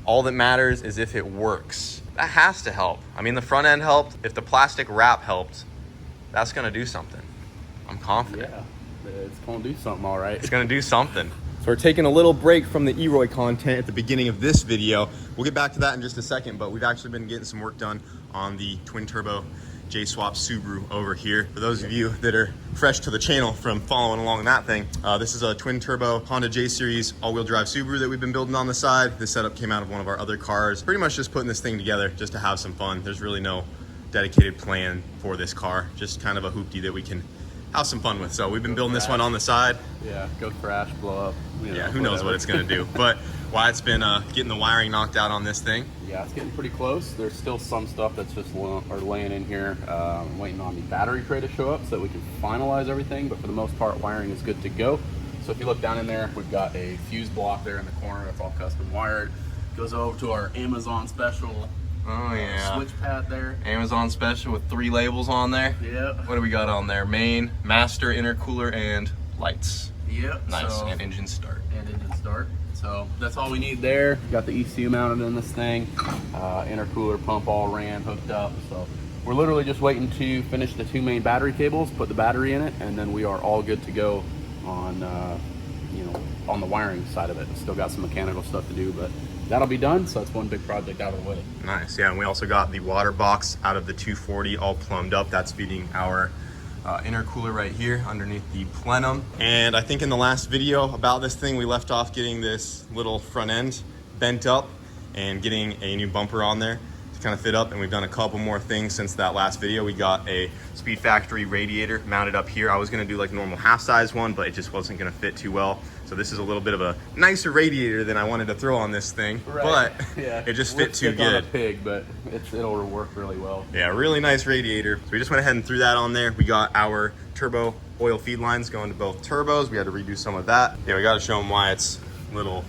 All that matters is if it works. That has to help. I mean, the front end helped. If the plastic wrap helped, that's gonna do something. I'm confident. Yeah, it's gonna do something, all right. It's gonna do something. So we're taking a little break from the Eroy content at the beginning of this video. We'll get back to that in just a second, but we've actually been getting some work done on the twin turbo J-Swap Subaru over here. For those of you that are fresh to the channel from following along that thing, this is a twin turbo Honda J-Series all-wheel drive Subaru that we've been building on the side. This setup came out of one of our other cars. Pretty much just putting this thing together just to have some fun. There's really no dedicated plan for this car, just kind of a hoopty that we can have some fun with. So we've been building this one on the side. Yeah, go crash, blow up. Yeah, who knows what it's gonna do. But Wyatt's been getting the wiring knocked out on this thing. Yeah, it's getting pretty close. There's still some stuff that's just laying in here. I'm waiting on the battery tray to show up so that we can finalize everything, but for the most part, wiring is good to go. So if you look down in there, we've got a fuse block there in the corner that's all custom wired. Goes over to our Amazon special switch pad there. Amazon special with 3 labels on there. Yeah. What do we got on there? Main, master, intercooler, and lights. Yep. Nice. And engine start. So that's all we need there. Got the ECU mounted in this thing. Intercooler pump all ran, hooked up. So we're literally just waiting to finish the 2 main battery cables, put the battery in it, and then we are all good to go on, on the wiring side of it. Still got some mechanical stuff to do, but that'll be done. So that's one big project out of the way. Nice. Yeah, and we also got the water box out of the 240 all plumbed up. That's feeding our intercooler right here underneath the plenum. And I think in the last video about this thing, we left off getting this little front end bent up and getting a new bumper on there to kind of fit up. And we've done a couple more things since that last video. We got a Speed Factory radiator mounted up here. I was gonna do like a normal half size one, but it just wasn't gonna fit too well. So this is a little bit of a nicer radiator than I wanted to throw on this thing, but yeah, it just fit too good. On a pig, but it'll work really well. Yeah, really nice radiator. So we just went ahead and threw that on there. We got our turbo oil feed lines going to both turbos. We had to redo some of that. Yeah, we got to show them why it's little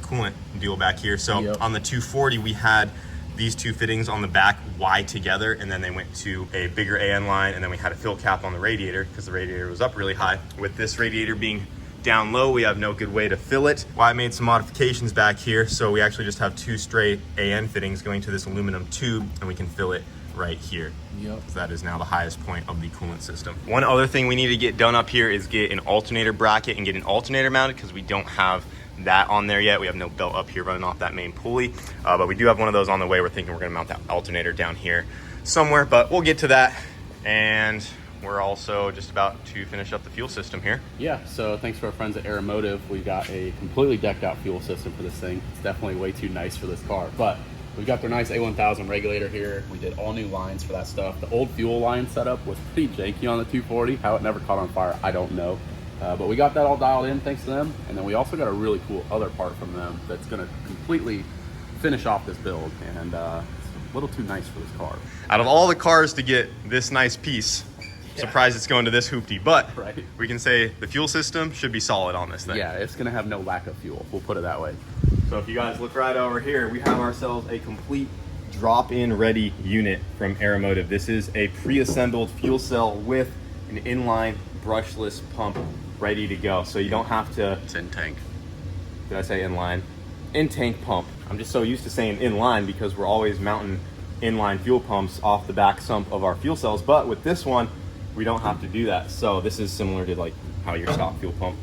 coolant deal back here. So on the 240, we had these 2 fittings on the back wide together, and then they went to a bigger AN line, and then we had a fill cap on the radiator because the radiator was up really high. With this radiator being down low, we have no good way to fill it. Well, I made some modifications back here, so we actually just have 2 straight AN fittings going to this aluminum tube, and we can fill it right here. Yep. So that is now the highest point of the coolant system. One other thing we need to get done up here is get an alternator bracket and get an alternator mounted, because we don't have that on there yet. We have no belt up here running off that main pulley, but we do have one of those on the way. We're thinking we're gonna mount that alternator down here somewhere, but we'll get to that. And we're also just about to finish up the fuel system here. Yeah, so thanks to our friends at Aeromotive, we got a completely decked out fuel system for this thing. It's definitely way too nice for this car, but we've got their nice A1000 regulator here. We did all new lines for that stuff. The old fuel line setup was pretty janky on the 240. How it never caught on fire, I don't know. But we got that all dialed in thanks to them. And then we also got a really cool other part from them that's gonna completely finish off this build. And it's a little too nice for this car. Out of all the cars to get this nice piece, surprised it's going to this hoopty, but we can say the fuel system should be solid on this thing. Yeah, it's gonna have no lack of fuel. We'll put it that way. So if you guys look right over here, we have ourselves a complete drop-in ready unit from Aeromotive. This is a pre-assembled fuel cell with an inline brushless pump ready to go. So you don't have to... It's in tank. Did I say inline? In-tank pump. I'm just so used to saying inline because we're always mounting inline fuel pumps off the back sump of our fuel cells, but with this one, we don't have to do that. So this is similar to like how your stock fuel pump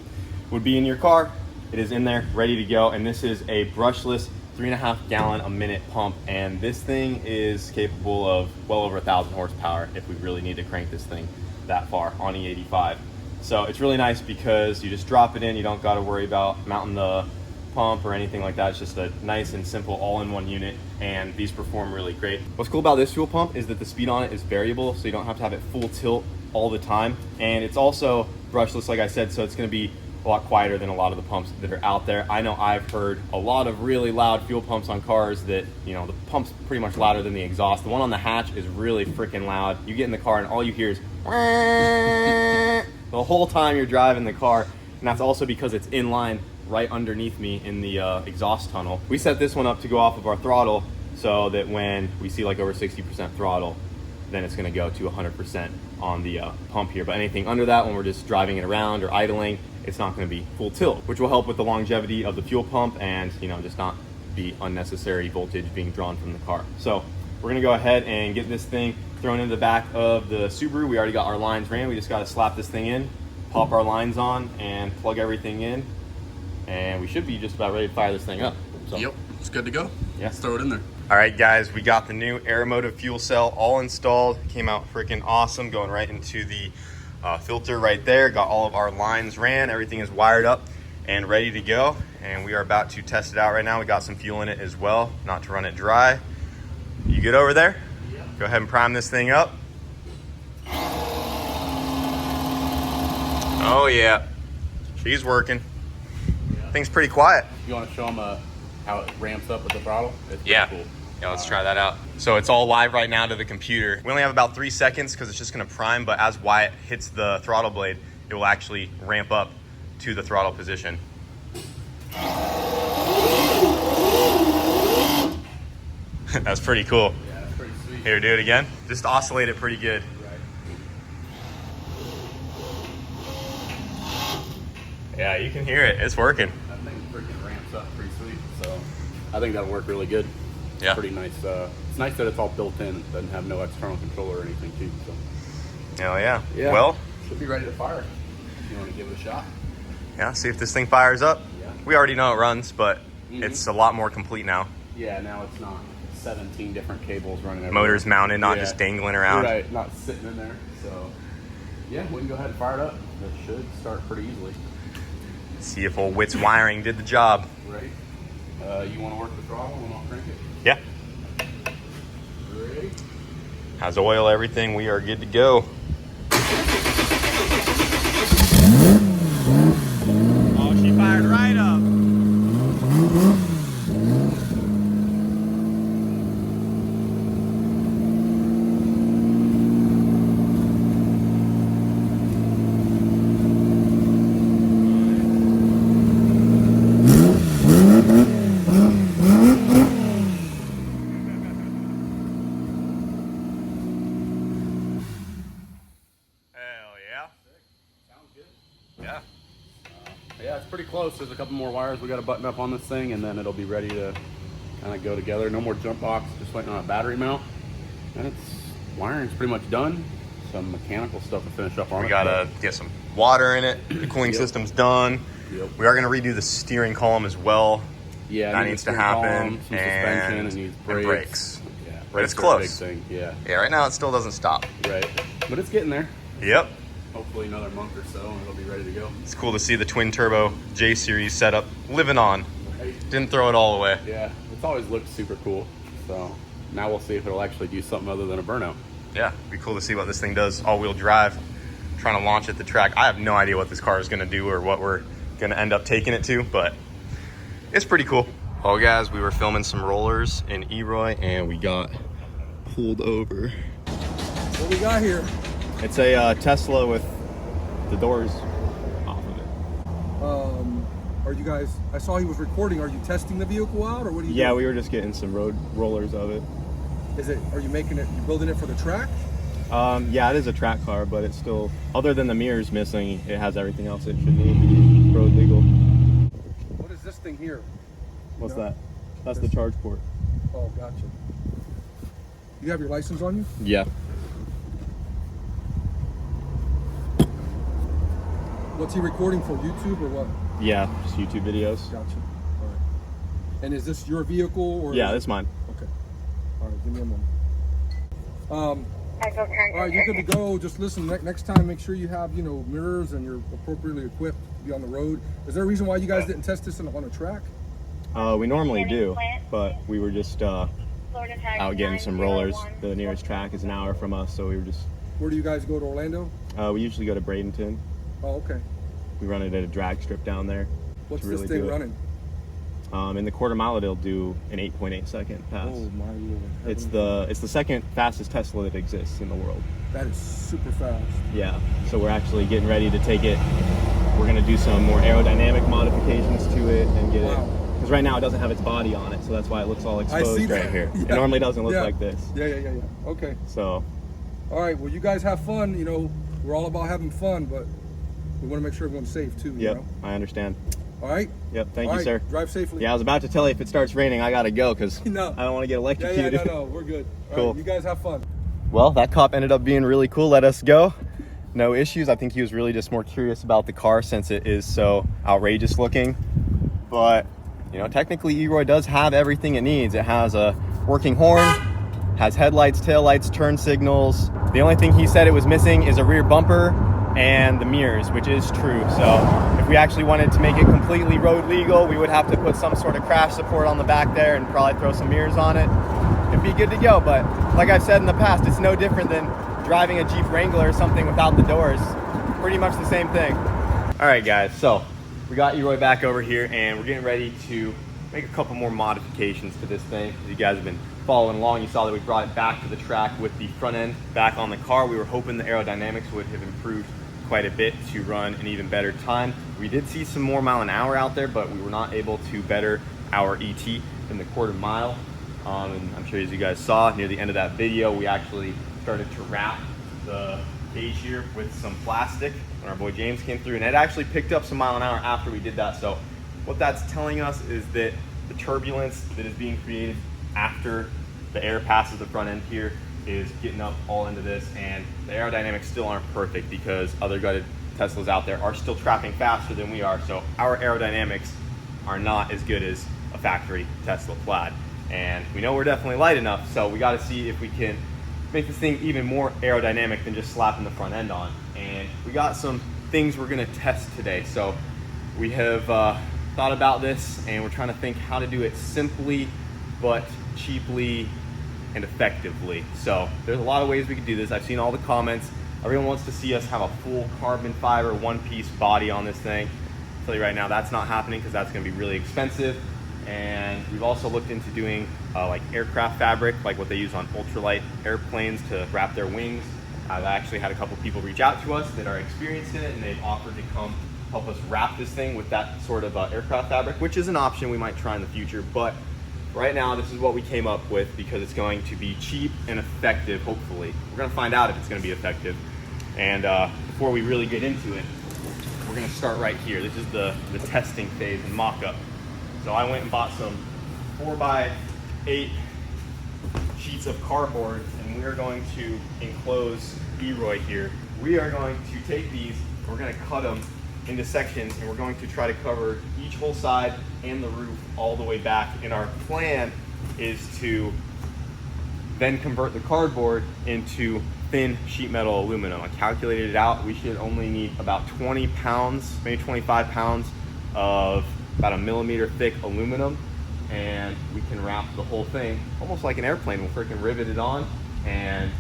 would be in your car. It is in there, ready to go, and this is a brushless 3.5 gallon a minute pump, and this thing is capable of well over 1,000 horsepower if we really need to crank this thing that far on E85. So it's really nice because you just drop it in, you don't got to worry about mounting the pump or anything like that. It's just a nice and simple all-in-one unit, and these perform really great. What's cool about this fuel pump is that the speed on it is variable, so you don't have to have it full tilt all the time, and it's also brushless, like I said, so it's going to be a lot quieter than a lot of the pumps that are out there. I know I've heard a lot of really loud fuel pumps on cars that, you know, the pump's pretty much louder than the exhaust. The one on the hatch is really freaking loud. You get in the car and all you hear is the whole time you're driving the car, and that's also because it's in line right underneath me in the exhaust tunnel. We set this one up to go off of our throttle so that when we see like over 60% throttle, then it's gonna go to 100% on the pump here. But anything under that, when we're just driving it around or idling, it's not gonna be full tilt, which will help with the longevity of the fuel pump and, you know, just not be unnecessary voltage being drawn from the car. So we're gonna go ahead and get this thing thrown into the back of the Subaru. We already got our lines ran. We just gotta slap this thing in, pop our lines on, and plug everything in. And we should be just about ready to fire this thing up. So. Yep, it's good to go. Yeah. Let's throw it in there. All right, guys, we got the new Aeromotive fuel cell all installed. Came out freaking awesome, going right into the filter right there. Got all of our lines ran. Everything is wired up and ready to go. And we are about to test it out right now. We got some fuel in it as well, not to run it dry. You good over there? Yeah. Go ahead and prime this thing up. Oh yeah, she's working. Yeah. Thing's pretty quiet. You want to show them how it ramps up with the throttle? It's pretty Yeah. cool. Yeah, let's try that out. So it's all live right now to the computer. We only have about 3 seconds because it's just gonna prime, but as Wyatt hits the throttle blade, it will actually ramp up to the throttle position. That's pretty cool. Yeah, that's pretty sweet. Here, do it again. Just oscillate it pretty good. Right. Yeah, you can hear it. It's working. That thing freaking ramps up pretty sweet. So I think that'll work really good. Yeah. Pretty nice. It's nice that it's all built in. It doesn't have no external controller or anything too. So Hell yeah. yeah. Well, should be ready to fire. You want to give it a shot? yeah, see if this thing fires up. Yeah. We already know it runs, but it's a lot more complete now. Yeah. Now it's not 17 different cables running everywhere. Motors mounted, not Yeah. just dangling around. Right. Not sitting in there. So yeah, we can go ahead and fire it up. It should start pretty easily. See if old Witt's wiring did the job. Right. You want to work the throttle and I'll crank it. Yeah. Ready? Has oil, everything. We are good to go. Oh, she fired right up. Yeah. Yeah, it's pretty close. There's a couple more wires we got to button up on this thing, and then it'll be ready to kind of go together. No more jump box, just waiting on a battery mount. And wiring's pretty much done. Some mechanical stuff to finish up on. We gotta get some water in it. The cooling system's done. Yep. We are gonna redo the steering column as well. Yeah, That needs to happen. Some suspension, and needs and brakes. brakes. Yeah, But it's brakes are a close. Big thing. Yeah, Yeah, right now it still doesn't stop. right. But it's getting there. Yep. Hopefully another month or so, and it'll be ready to go. It's cool to see the twin turbo J series setup living on. Right. Didn't throw it all away. Yeah, it's always looked super cool. So now we'll see if it'll actually do something other than a burnout. Yeah, be cool to see what this thing does all-wheel drive. Trying to launch at the track. I have no idea what this car is gonna do or what we're gonna end up taking it to, but it's pretty cool. Well, guys, we were filming some rollers in Eroy and we got pulled over. What we got here? It's a Tesla with the doors off of it. Are you guys? I saw he was recording. Are you testing the vehicle out, or what are you? Yeah, doing? we were just getting some road rollers of it. Is it? Are you making it? You building it for the track? Yeah, it is a track car, but it's still, other than the mirrors missing, it has everything else it should need to be road legal. What is this thing here? What's No. that? That's the charge port. Oh, gotcha. You have your license on you? Yeah. What's he recording for? YouTube or what? Yeah, just YouTube videos. Gotcha. All right. And is this your vehicle or? Yeah, is that's it- mine. Okay. All right, give me a moment. All right, you're good to go. Just listen. Next time, make sure you have mirrors and you're appropriately equipped to be on the road. Is there a reason why you guys didn't test this on a track? We normally do, but we were just out getting some rollers. The nearest track is an hour from us, so we were just. Where do you guys go to Orlando? We usually go to Bradenton. Oh, okay. We run it at a drag strip down there. What's to this really thing do it. running? In the quarter mile, it'll do an 8.8 second pass. Oh my lord! It's the second fastest Tesla that exists in the world. That is super fast. Yeah. So we're actually getting ready to take it. We're gonna do some more aerodynamic modifications to it and get it. Wow. Because right now it doesn't have its body on it, so that's why it looks all exposed see right that. here. Yeah. It normally doesn't look Yeah. like this. Yeah. Okay. So All right. Well, you guys have fun. We're all about having fun, but we want to make sure everyone's safe too. yep, I understand. All All right? Yep, thank All you, right, sir. Drive safely. Yeah, I was about to tell you if it starts raining, I gotta go because No. I don't want to get Yeah, electrocuted. no, we're good. All Cool. right, you guys have fun. Well, that cop ended up being really cool, let us go. No issues. I think he was really just more curious about the car since it is so outrageous looking. But, you know, technically Eroy does have everything it needs. It has a working horn, has headlights, taillights, turn signals. The only thing he said it was missing is a rear bumper and the mirrors, which is true. So if we actually wanted to make it completely road legal, we would have to put some sort of crash support on the back there and probably throw some mirrors on it. It'd be good to go, but like I've said in the past, it's no different than driving a Jeep Wrangler or something without the doors. Pretty much the same thing. All right, guys, so we got Eroy back over here and we're getting ready to make a couple more modifications to this thing. As you guys have been following along, you saw that we brought it back to the track with the front end back on the car. We were hoping the aerodynamics would have improved quite a bit to run an even better time. We did see some more mile an hour out there, but we were not able to better our ET in the quarter mile. And I'm sure as you guys saw near the end of that video, we actually started to wrap the cage here with some plastic when our boy James came through, and it actually picked up some mile an hour after we did that. So what that's telling us is that the turbulence that is being created after the air passes the front end here is getting up all into this, and the aerodynamics still aren't perfect because other gutted Teslas out there are still trapping faster than we are. So our aerodynamics are not as good as a factory Tesla Plaid. And we know we're definitely light enough, so we got to see if we can make this thing even more aerodynamic than just slapping the front end on. And we got some things we're going to test today. So we have thought about this, and we're trying to think how to do it simply but cheaply and effectively. So there's a lot of ways we could do this. I've seen all the comments. Everyone wants to see us have a full carbon fiber one-piece body on this thing. I'll tell you right now, that's not happening because that's going to be really expensive. And we've also looked into doing like aircraft fabric, like what they use on ultralight airplanes to wrap their wings. I've actually had a couple people reach out to us that are experienced in it, and they've offered to come help us wrap this thing with that sort of aircraft fabric, which is an option we might try in the future. But right now, this is what we came up with because it's going to be cheap and effective, hopefully. We're going to find out if it's going to be effective. And before we really get into it, we're going to start right here. This is the testing phase and mock-up. So I went and bought some 4x8 sheets of cardboard, and we are going to enclose Eroy here. We are going to take these, we're going to cut them into sections, and we're going to try to cover each whole side and the roof all the way back. And our plan is to then convert the cardboard into thin sheet metal aluminum. I calculated it out. We should only need about 20 pounds, maybe 25 pounds of about 1 millimeter thick aluminum, and we can wrap the whole thing almost like an airplane. We'll freaking rivet it on, and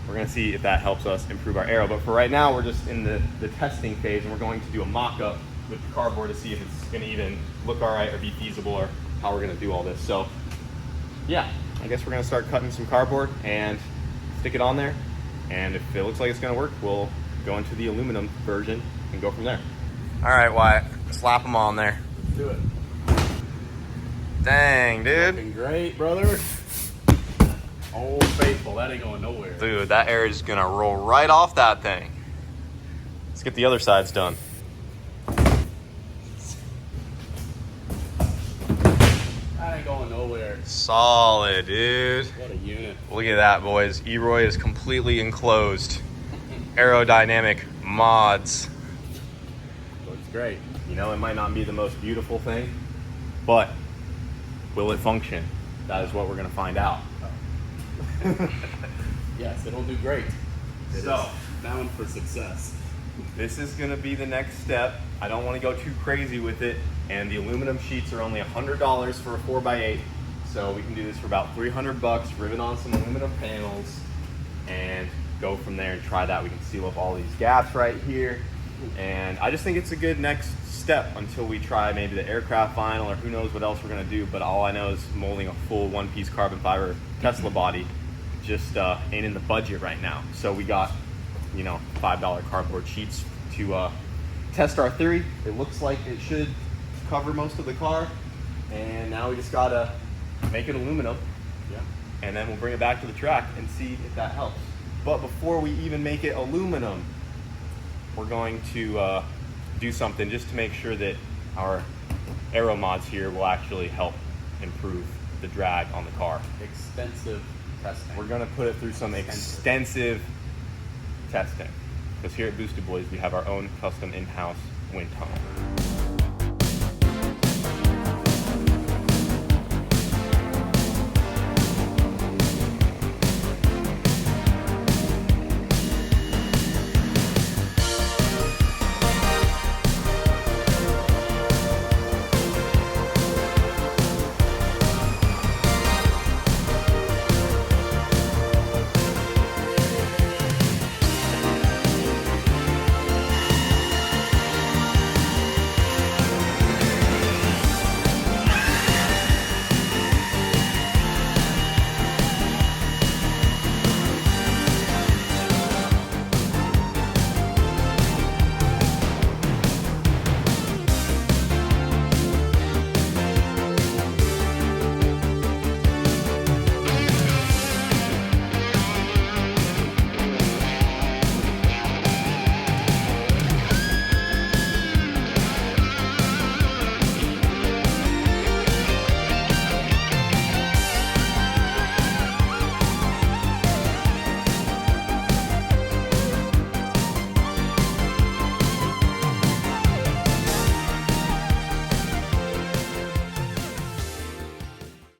we're gonna see if that helps us improve our aero. But for right now, we're just in the testing phase, and we're going to do a mock-up with the cardboard to see if it's gonna even look all right or be feasible, or how we're gonna do all this. So yeah, I guess we're gonna start cutting some cardboard and stick it on there, and if it looks like it's gonna work, we'll go into the aluminum version and go from there. All right, Wyatt, slap them on there. Do it. Dang, dude. Looking great, brother. Old faithful, that ain't going nowhere. Dude, that air is gonna roll right off that thing. Let's get the other sides done. That ain't going nowhere. Solid, dude. What a unit. Look at that, boys. Eroy is completely enclosed. Aerodynamic mods. Looks great. You know, it might not be the most beautiful thing, but will it function? That is what we're gonna find out. Yes, it'll do great. It So, is bound for success. this is gonna be the next step. I don't wanna go too crazy with it, and the aluminum sheets are only $100 for a 4x8. So we can do this for about 300 bucks, rivet on some aluminum panels, and go from there and try that. We can seal up all these gaps right here. And I just think it's a good next step until we try maybe the aircraft vinyl, or who knows what else we're gonna do. But all I know is molding a full one-piece carbon fiber Tesla body just ain't in the budget right now. So we got, you know, $5 cardboard sheets to test our theory. It looks like it should cover most of the car, and now we just gotta make it aluminum. Yeah. And then we'll bring it back to the track and see if that helps. But before we even make it aluminum, we're going to do something just to make sure that our aero mods here will actually help improve the drag on the car. Extensive testing. We're gonna put it through some extensive testing, because here at Boosted Boys we have our own custom in-house wind tunnel.